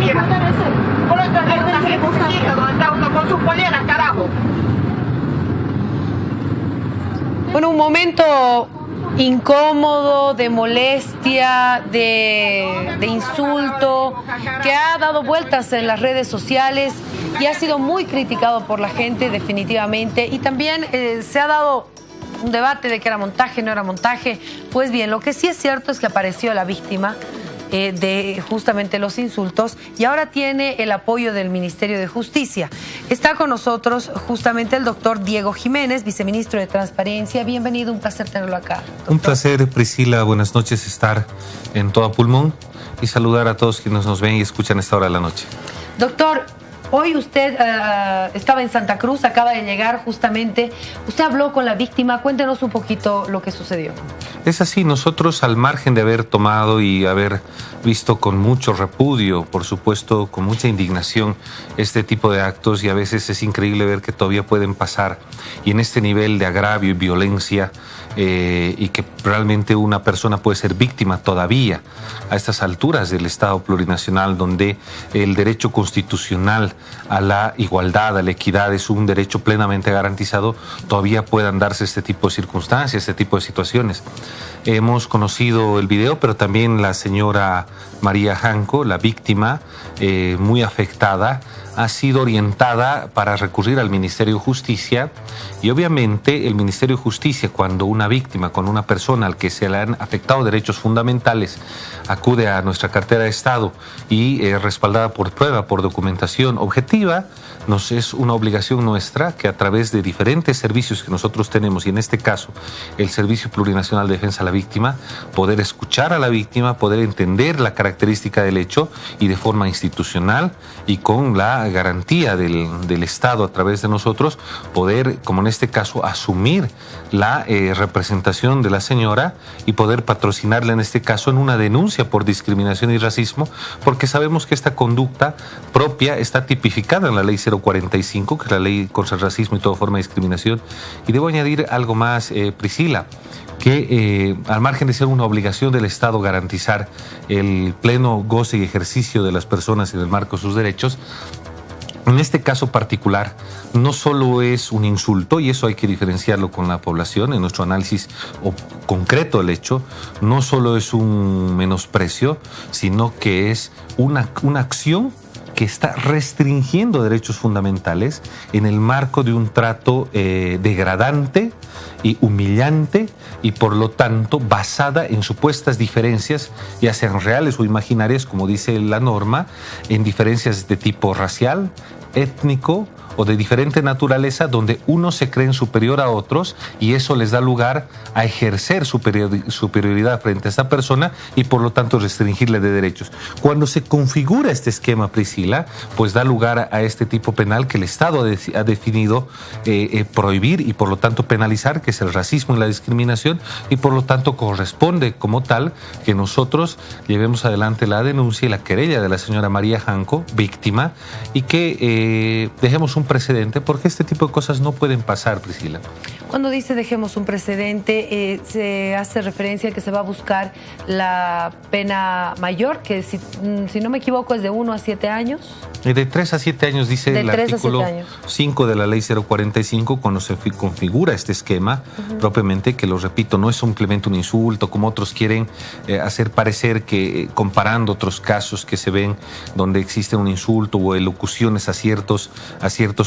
venir. Por eso es una musicita donde está uno con sus poleras, carajo. Bueno, un momento incómodo, de molestia, de insulto, que ha dado vueltas en las redes sociales y ha sido muy criticado por la gente definitivamente. Y también se ha dado un debate de que era montaje, no era montaje. Pues bien, lo que sí es cierto es que apareció la víctima de justamente los insultos y ahora tiene el apoyo del Ministerio de Justicia. Está con nosotros justamente el doctor Diego Jiménez, viceministro de Transparencia. Bienvenido, un placer tenerlo acá, doctor. Un placer, Priscila. Buenas noches, estar en Todo Pulmón y saludar a todos quienes nos ven y escuchan a esta hora de la noche. Doctor, hoy usted estaba en Santa Cruz, acaba de llegar justamente. Usted habló con la víctima. Cuéntenos un poquito lo que sucedió. Es así, nosotros al margen de haber tomado y haber visto con mucho repudio, por supuesto, con mucha indignación este tipo de actos, y a veces es increíble ver que todavía pueden pasar, y en este nivel de agravio y violencia, y que realmente una persona puede ser víctima todavía a estas alturas del Estado plurinacional, donde el derecho constitucional a la igualdad, a la equidad es un derecho plenamente garantizado, todavía puedan darse este tipo de circunstancias, este tipo de situaciones. Hemos conocido el video, pero también la señora María Janco, la víctima, muy afectada, ha sido orientada para recurrir al Ministerio de Justicia, y obviamente el Ministerio de Justicia, cuando una víctima, con una persona al que se le han afectado derechos fundamentales, acude a nuestra cartera de Estado y respaldada por prueba, por documentación objetiva, es una obligación nuestra que a través de diferentes servicios que nosotros tenemos, y en este caso el Servicio Plurinacional de Defensa a la Víctima, poder escuchar a la víctima, poder entender la característica del hecho y de forma institucional y con la garantía del Estado a través de nosotros, poder, como en este caso, asumir la representación de la señora y poder patrocinarla en este caso en una denuncia por discriminación y racismo, porque sabemos que esta conducta propia está tipificada en la Ley 045, que es la Ley contra el Racismo y toda forma de discriminación. Y debo añadir algo más, Priscila, que al margen de ser una obligación del Estado garantizar el pleno goce y ejercicio de las personas en el marco de sus derechos, en este caso particular no solo es un insulto, y eso hay que diferenciarlo con la población en nuestro análisis concreto del hecho, no solo es un menosprecio, sino que es una acción que está restringiendo derechos fundamentales en el marco de un trato degradante y humillante, y por lo tanto basada en supuestas diferencias, ya sean reales o imaginarias, como dice la norma, en diferencias de tipo racial, étnico o de diferente naturaleza, donde unos se creen superior a otros y eso les da lugar a ejercer superioridad frente a esta persona y por lo tanto restringirle de derechos. Cuando se configura este esquema, Priscila, pues da lugar a este tipo penal que el Estado ha definido prohibir y por lo tanto penalizar, que es el racismo y la discriminación, y por lo tanto corresponde como tal que nosotros llevemos adelante la denuncia y la querella de la señora María Janco, víctima, y que dejemos un precedente, porque este tipo de cosas no pueden pasar, Priscila. Cuando dice dejemos un precedente, se hace referencia a que se va a buscar la pena mayor, que si no me equivoco es de 1 a 7 años. De 3 a 7 años dice el artículo 5 de la Ley 045, cuando se configura este esquema, propiamente, que lo repito, no es simplemente un insulto, como otros quieren hacer parecer, que comparando otros casos que se ven donde existe un insulto o elocuciones a ciertos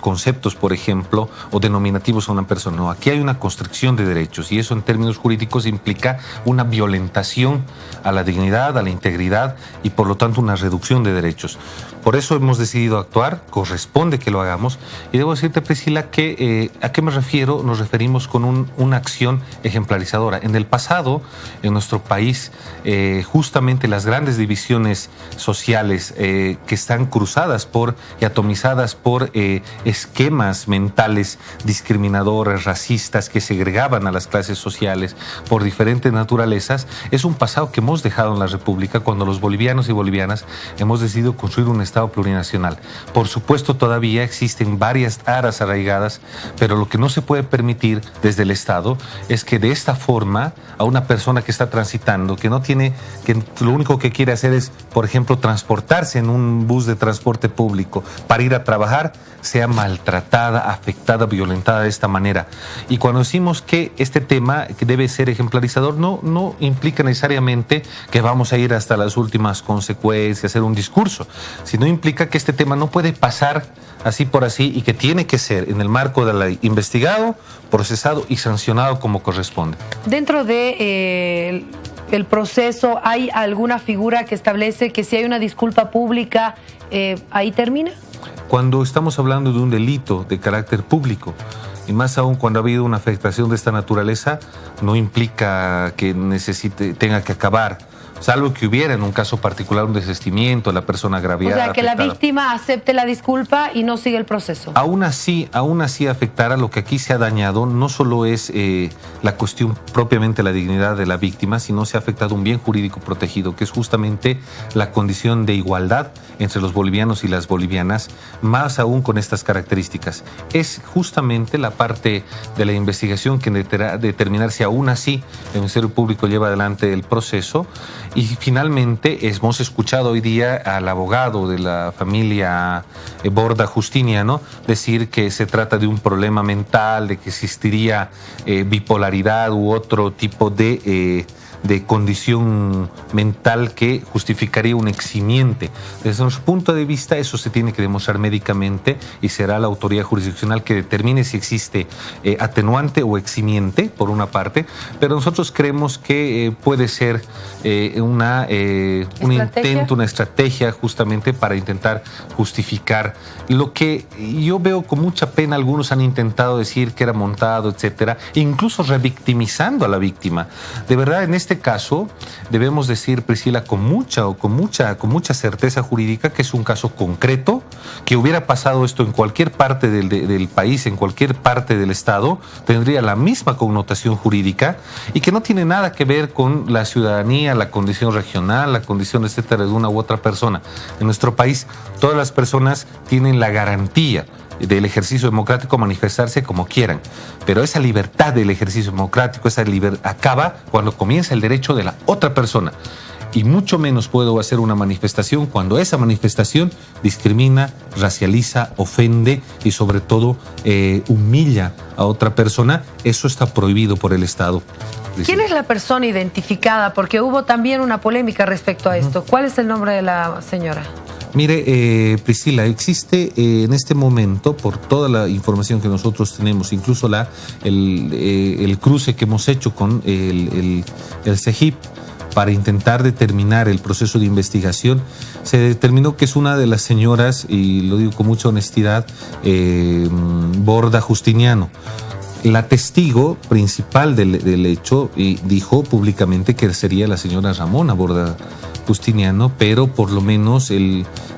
conceptos, por ejemplo, o denominativos a una persona. No, aquí hay una constricción de derechos, y eso en términos jurídicos implica una violentación a la dignidad, a la integridad, y por lo tanto una reducción de derechos. Por eso hemos decidido actuar, corresponde que lo hagamos, y debo decirte, Priscila, que ¿a qué me refiero? Nos referimos con una acción ejemplarizadora. En el pasado, en nuestro país, justamente las grandes divisiones sociales que están cruzadas y atomizadas por esquemas mentales discriminadores, racistas, machistas que segregaban a las clases sociales por diferentes naturalezas, es un pasado que hemos dejado en la República cuando los bolivianos y bolivianas hemos decidido construir un Estado plurinacional. Por supuesto, todavía existen varias aras arraigadas, pero lo que no se puede permitir desde el Estado es que de esta forma a una persona que está transitando, que no tiene, que lo único que quiere hacer es, por ejemplo, transportarse en un bus de transporte público para ir a trabajar, sea maltratada, afectada, violentada de esta manera. Y cuando decimos que este tema que debe ser ejemplarizador, no implica necesariamente que vamos a ir hasta las últimas consecuencias, hacer un discurso, sino implica que este tema no puede pasar así por así y que tiene que ser en el marco de la investigado, procesado y sancionado como corresponde. Dentro de el proceso, ¿hay alguna figura que establece que si hay una disculpa pública, ahí termina? Cuando estamos hablando de un delito de carácter público, y más aún cuando ha habido una afectación de esta naturaleza, no implica que tenga que acabar, salvo que hubiera en un caso particular un desistimiento, la persona agraviada. O sea, que afectada, la víctima acepte la disculpa y no sigue el proceso. Aún así afectará. Lo que aquí se ha dañado no solo es la cuestión propiamente la dignidad de la víctima, sino se ha afectado un bien jurídico protegido, que es justamente la condición de igualdad entre los bolivianos y las bolivianas, más aún con estas características. Es justamente la parte de la investigación que determinar si aún así el Ministerio Público lleva adelante el proceso. Y finalmente hemos escuchado hoy día al abogado de la familia Borda Justiniano decir que se trata de un problema mental, de que existiría bipolaridad u otro tipo de condición mental que justificaría un eximiente. Desde nuestro punto de vista, eso se tiene que demostrar médicamente y será la autoridad jurisdiccional que determine si existe atenuante o eximiente, por una parte, pero nosotros creemos que puede ser un intento, una estrategia justamente para intentar justificar lo que yo veo con mucha pena. Algunos han intentado decir que era montado, etcétera, incluso revictimizando a la víctima. De verdad, en este caso debemos decir, Priscila, con mucha certeza jurídica que es un caso concreto, que hubiera pasado esto en cualquier parte del país, en cualquier parte del Estado, tendría la misma connotación jurídica y que no tiene nada que ver con la ciudadanía, la condición regional, la condición, etcétera, de una u otra persona. En nuestro país, todas las personas tienen la garantía del ejercicio democrático manifestarse como quieran, pero esa libertad del ejercicio democrático, acaba cuando comienza el derecho de la otra persona. Y mucho menos puedo hacer una manifestación cuando esa manifestación discrimina, racializa, ofende y sobre todo humilla a otra persona. Eso está prohibido por el Estado. ¿Quién es la persona identificada? Porque hubo también una polémica respecto a esto. ¿Cuál es el nombre de la señora? Mire, Priscila, existe en este momento, por toda la información que nosotros tenemos, incluso el cruce que hemos hecho con el CEGIP para intentar determinar el proceso de investigación, se determinó que es una de las señoras, y lo digo con mucha honestidad, Borda Justiniano. La testigo principal del hecho dijo públicamente que sería la señora Ramona Borda Justiniano, pero por lo menos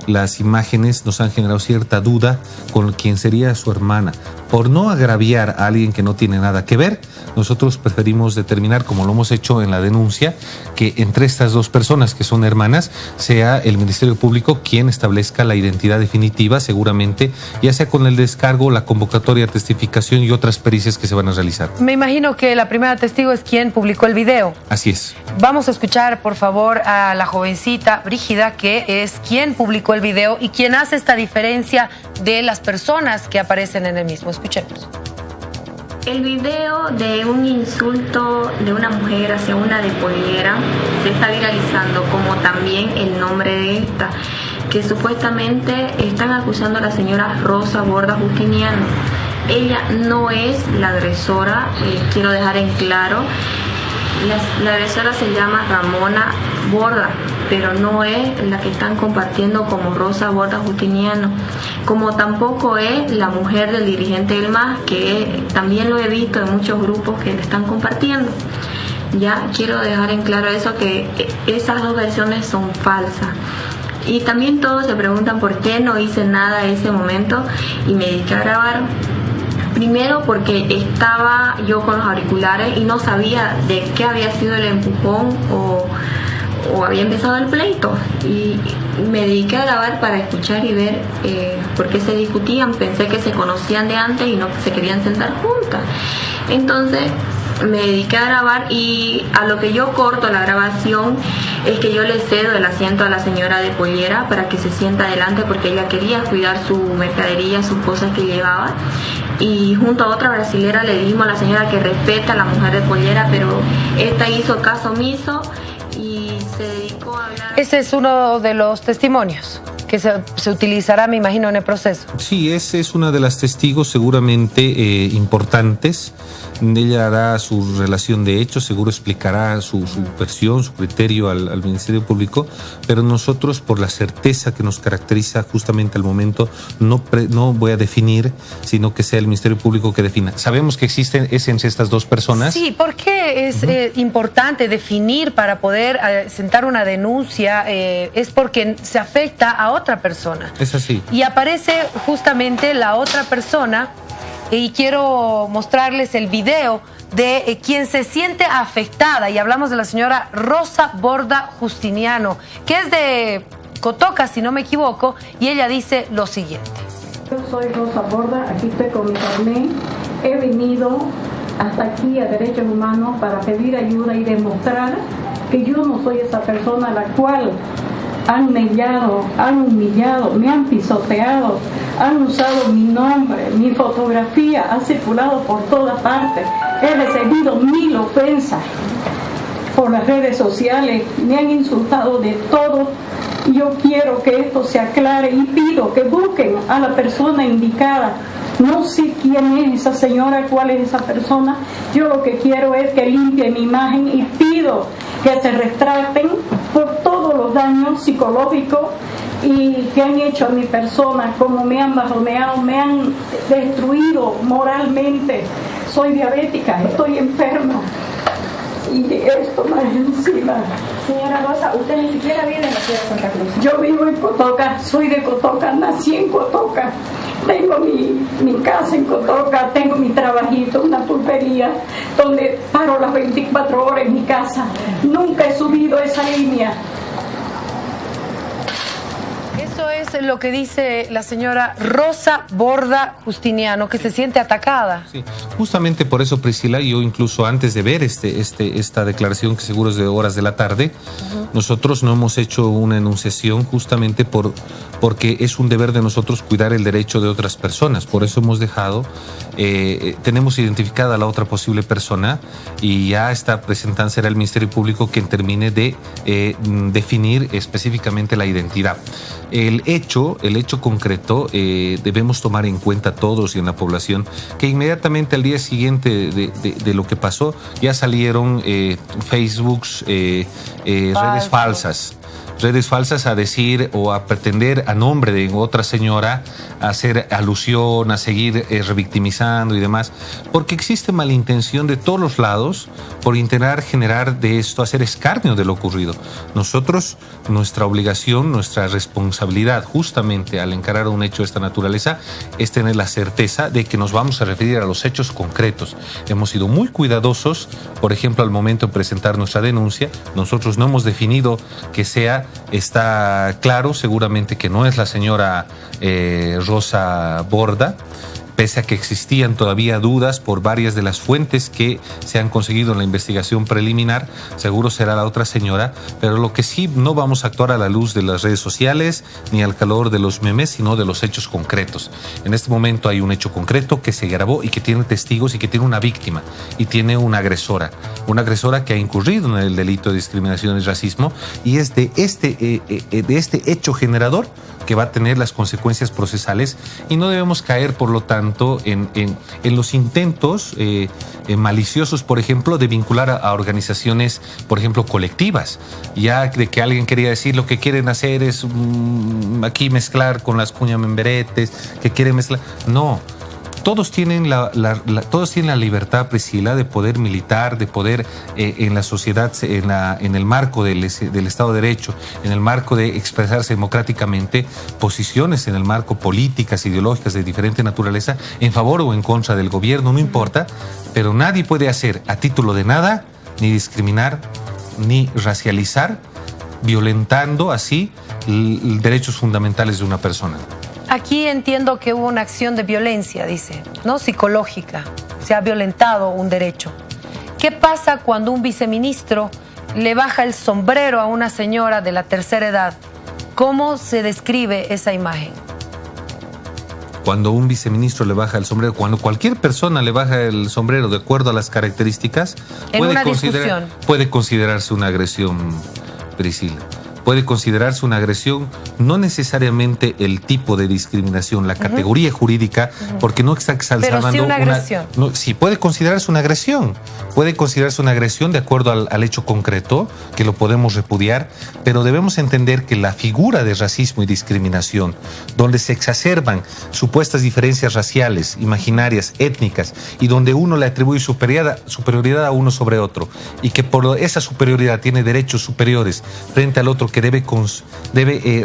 las imágenes nos han generado cierta duda con quién sería su hermana. Por no agraviar a alguien que no tiene nada que ver, nosotros preferimos determinar, como lo hemos hecho en la denuncia, que entre estas dos personas que son hermanas, sea el Ministerio Público quien establezca la identidad definitiva, seguramente, ya sea con el descargo, la convocatoria de testificación y otras pericias que se van a realizar. Me imagino que la primera testigo es quien publicó el video. Así es. Vamos a escuchar, por favor, a la jovencita Brígida, que es quien publicó el video y quien hace esta diferencia de las personas que aparecen en el mismo. Escuchemos. El video de un insulto de una mujer hacia una deponera se está viralizando, como también el nombre de esta, que supuestamente están acusando a la señora Rosa Borda Justiniano. Ella no es la agresora, quiero dejar en claro. La agresora se llama Ramona Borda, pero no es la que están compartiendo como Rosa Borda Justiniano, como tampoco es la mujer del dirigente del MAS, que también lo he visto en muchos grupos que le están compartiendo. Ya quiero dejar en claro eso, que esas dos versiones son falsas. Y también todos se preguntan por qué no hice nada en ese momento y me dediqué a grabar. Primero porque estaba yo con los auriculares y no sabía de qué había sido el empujón o había empezado el pleito, y me dediqué a grabar para escuchar y ver por qué se discutían. Pensé que se conocían de antes y no se querían sentar juntas. Entonces me dediqué a grabar, y a lo que yo corto la grabación es que yo le cedo el asiento a la señora de pollera para que se sienta adelante, porque ella quería cuidar su mercadería, sus cosas que llevaba. Y junto a otra brasilera le dijimos a la señora que respeta a la mujer de pollera, pero esta hizo caso omiso y se dedicó a hablar. Ese es uno de los testimonios que se utilizará, me imagino, en el proceso. Sí, esa es una de las testigos seguramente importantes. Ella hará su relación de hechos, seguro explicará su versión, su criterio al Ministerio Público, pero nosotros, por la certeza que nos caracteriza justamente al momento, no voy a definir, sino que sea el Ministerio Público que defina. Sabemos que existen entre estas dos personas. Sí, ¿por qué es importante definir para poder sentar una denuncia? Es porque se afecta a otra persona. Es así. Y aparece justamente la otra persona, y quiero mostrarles el video de quien se siente afectada, y hablamos de la señora Rosa Borda Justiniano, que es de Cotoca, si no me equivoco, y ella dice lo siguiente. Yo soy Rosa Borda, aquí estoy con mi carnet. He venido hasta aquí a Derechos Humanos para pedir ayuda y demostrar que yo no soy esa persona a la cual han mellado, han humillado, me han pisoteado, han usado mi nombre, mi fotografía ha circulado por todas partes. He recibido 1000 ofensas por las redes sociales, me han insultado de todo. Yo quiero que esto se aclare y pido que busquen a la persona indicada. No sé quién es esa señora, cuál es esa persona. Yo lo que quiero es que limpie mi imagen, y pido que se retracten por todos los daños psicológicos y que han hecho a mi persona, como me han bajoneado, me han destruido moralmente. Soy diabética, estoy enferma y esto más encima. Señora Rosa, usted ni siquiera vive en la ciudad de Santa Cruz. Yo vivo en Cotoca, soy de Cotoca, nací en Cotoca, tengo mi casa en Cotoca, tengo mi trabajito, una pulpería, donde paro las 24 horas en mi casa. Nunca he subido esa línea. Eso es lo que dice la señora Rosa Borda Justiniano, que se siente atacada. Sí, justamente por eso, Priscila, yo incluso antes de ver esta declaración, que seguro es de horas de la tarde, nosotros no hemos hecho una enunciación justamente porque es un deber de nosotros cuidar el derecho de otras personas. Por eso hemos dejado, tenemos identificada a la otra posible persona, y ya está presentada, será el Ministerio Público quien termine de definir específicamente la identidad. El hecho concreto, debemos tomar en cuenta todos y en la población que inmediatamente al día siguiente de lo que pasó ya salieron Facebooks, redes falsas a decir o a pretender a nombre de otra señora a hacer alusión, a seguir revictimizando y demás, porque existe malintención de todos los lados por intentar generar de esto, hacer escarnio de lo ocurrido. Nosotros, nuestra obligación, nuestra responsabilidad justamente al encarar un hecho de esta naturaleza es tener la certeza de que nos vamos a referir a los hechos concretos. Hemos sido muy cuidadosos, por ejemplo, al momento de presentar nuestra denuncia. Nosotros no hemos definido que está claro seguramente que no es la señora Rosa Borda, pese a que existían todavía dudas por varias de las fuentes que se han conseguido en la investigación preliminar. Seguro será la otra señora, pero lo que sí, no vamos a actuar a la luz de las redes sociales ni al calor de los memes, sino de los hechos concretos. En este momento hay un hecho concreto que se grabó y que tiene testigos y que tiene una víctima y tiene una agresora que ha incurrido en el delito de discriminación y racismo, y es de este hecho generador que va a tener las consecuencias procesales, y no debemos caer, por lo tanto, en los intentos maliciosos, por ejemplo, de vincular a organizaciones, por ejemplo, colectivas, ya de que alguien quería decir lo que quieren hacer es aquí mezclar con las cuñamemberetes, que quieren mezclar. No. todos tienen todos tienen la libertad, Priscila, de poder militar, de poder en la sociedad, en el marco del Estado de Derecho, en el marco de expresarse democráticamente, posiciones en el marco políticas, ideológicas de diferente naturaleza, en favor o en contra del gobierno, no importa, pero nadie puede hacer a título de nada, ni discriminar, ni racializar, violentando así derechos fundamentales de una persona. Aquí entiendo que hubo una acción de violencia, dice, ¿no? Psicológica. Se ha violentado un derecho. ¿Qué pasa cuando un viceministro le baja el sombrero a una señora de la tercera edad? ¿Cómo se describe esa imagen? Cuando un viceministro le baja el sombrero, cuando cualquier persona le baja el sombrero de acuerdo a las características, puede considerarse una agresión, Priscila. Puede considerarse una agresión, no necesariamente el tipo de discriminación, la categoría jurídica, porque no está exaltando. Pero sí una agresión. Sí, puede considerarse una agresión. Puede considerarse una agresión de acuerdo al hecho concreto, que lo podemos repudiar, pero debemos entender que la figura de racismo y discriminación, donde se exacerban supuestas diferencias raciales, imaginarias, étnicas, y donde uno le atribuye superioridad a uno sobre otro, y que por esa superioridad tiene derechos superiores frente al otro que debe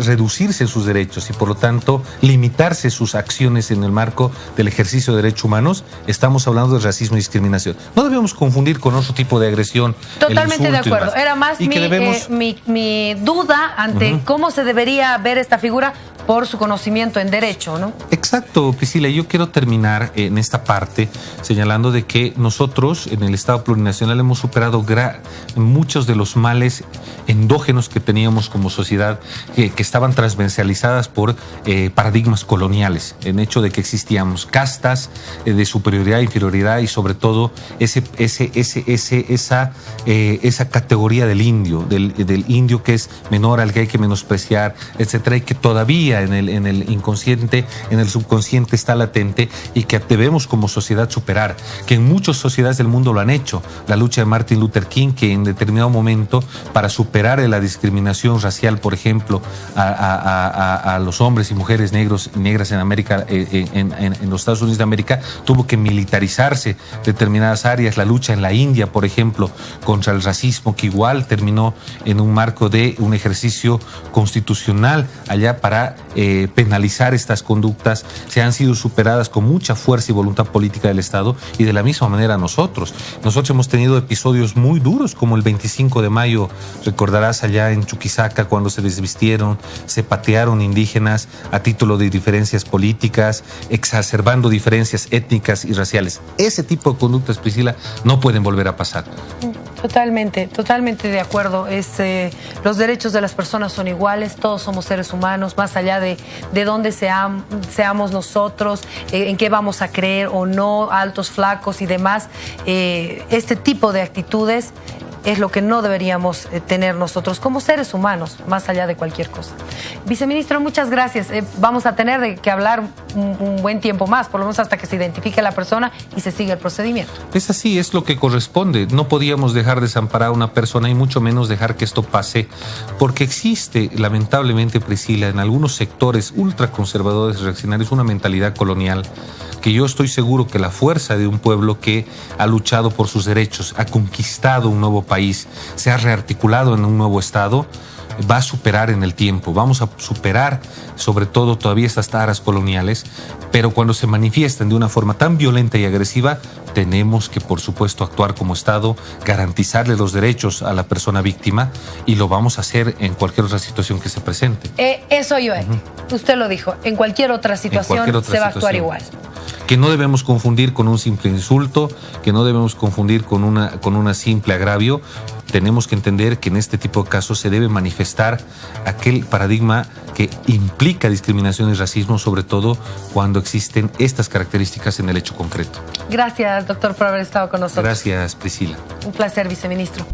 reducirse sus derechos y por lo tanto limitarse sus acciones en el marco del ejercicio de derechos humanos, estamos hablando de racismo y discriminación. No debemos confundir con otro tipo de agresión. Totalmente de acuerdo. Era más mi duda ante cómo se debería ver esta figura por su conocimiento en derecho, ¿no? Exacto, Priscila. Yo quiero terminar en esta parte señalando de que nosotros en el Estado plurinacional hemos superado muchos de los males endógenos que teníamos como sociedad, que estaban transversalizadas por paradigmas coloniales, en hecho de que existíamos castas de superioridad, inferioridad y sobre todo esa categoría del indio que es menor, al que hay que menospreciar, etcétera, y que todavía en el inconsciente, en el subconsciente está latente y que debemos como sociedad superar, que en muchas sociedades del mundo lo han hecho. La lucha de Martin Luther King, que en determinado momento, para superar la discriminación racial, por ejemplo, a los hombres y mujeres negras en América, en los Estados Unidos de América, tuvo que militarizarse determinadas áreas. La lucha en la India, por ejemplo, contra el racismo, que igual terminó en un marco de un ejercicio constitucional allá para penalizar estas conductas, se han sido superadas con mucha fuerza y voluntad política del Estado, y de la misma manera nosotros hemos tenido episodios muy duros, como el 25 de mayo, recordarás, allá en Chuquisaca, cuando se desvistieron, se patearon indígenas a título de diferencias políticas, exacerbando diferencias étnicas y raciales. Ese tipo de conductas, Priscila, no pueden volver a pasar. Totalmente de acuerdo. Los derechos de las personas son iguales, todos somos seres humanos, más allá de dónde seamos nosotros, en qué vamos a creer o no, altos, flacos y demás. Este tipo de actitudes es lo que no deberíamos tener nosotros como seres humanos, más allá de cualquier cosa. Viceministro, muchas gracias. Vamos a tener que hablar un buen tiempo más, por lo menos hasta que se identifique la persona y se siga el procedimiento. Es así, es lo que corresponde. No podíamos dejar desamparar a una persona y mucho menos dejar que esto pase, porque existe, lamentablemente, Priscila, en algunos sectores ultraconservadores y reaccionarios una mentalidad colonial, que yo estoy seguro que la fuerza de un pueblo que ha luchado por sus derechos, ha conquistado un nuevo país, se ha rearticulado en un nuevo Estado, va a superar en el tiempo. Vamos a superar sobre todo todavía estas taras coloniales, pero cuando se manifiestan de una forma tan violenta y agresiva, tenemos que, por supuesto, actuar como Estado, garantizarle los derechos a la persona víctima, y lo vamos a hacer en cualquier otra situación que se presente. Eso yo, usted lo dijo, en cualquier otra situación se va a actuar igual. Que no debemos confundir con un simple insulto, que no debemos confundir con una simple agravio. Tenemos que entender que en este tipo de casos se debe manifestar aquel paradigma que implica discriminación y racismo, sobre todo cuando existen estas características en el hecho concreto. Gracias, doctor, por haber estado con nosotros. Gracias, Priscila. Un placer, viceministro.